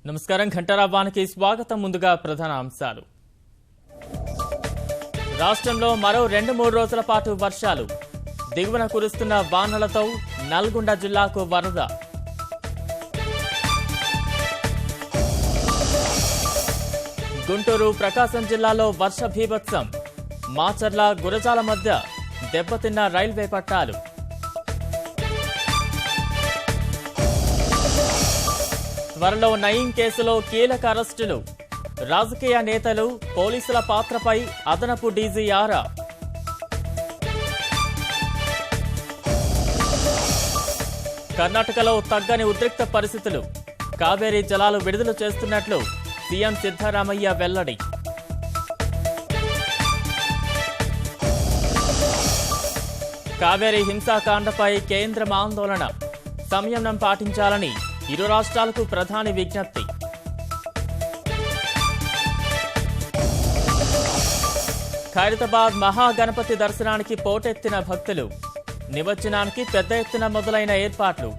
నమస్కారం ఘంటారావానికి స్వాగతం. ముందుగా ప్రధాన అంశాలు. రాష్ట్రంలో మరో 2-3 రోజుల పాటు వర్షాలు. దిగువన కురుస్తున్న వానలతో నల్గొండ జిల్లాకు వరద. గుంటూరు, ప్రకాశం జిల్లాలో వర్ష బీభత్సం. మాచర్ల, గురజాల మధ్య దెబ్బతిన్న రైల్వే పట్టాలు. త్వరలో నయీం కేసులో కీలక అరెస్టులు. రాజకీయ నేతలు, పోలీసుల పాత్రపై అదనపు డీజీ ఆరా. కర్ణాటకలో తగ్గని ఉద్రిక్త పరిస్థితులు. కావేరీ జలాలు విడుదల చేస్తున్నట్లు సీఎం సిద్ధరామయ్య వెల్లడి. కావేరీ హింసాకాండపై కేంద్రం ఆందోళన. సంయమనం పాటించాలని ఇరు రాష్ట్రాలకు ప్రధాని విజ్ఞప్తి. ఖైరతాబాద్ మహాగణపతి దర్శనానికి పోటెత్తిన భక్తులు. నిమజ్జనానికి పెద్ద ఎత్తున మొదలైన ఏర్పాట్లు.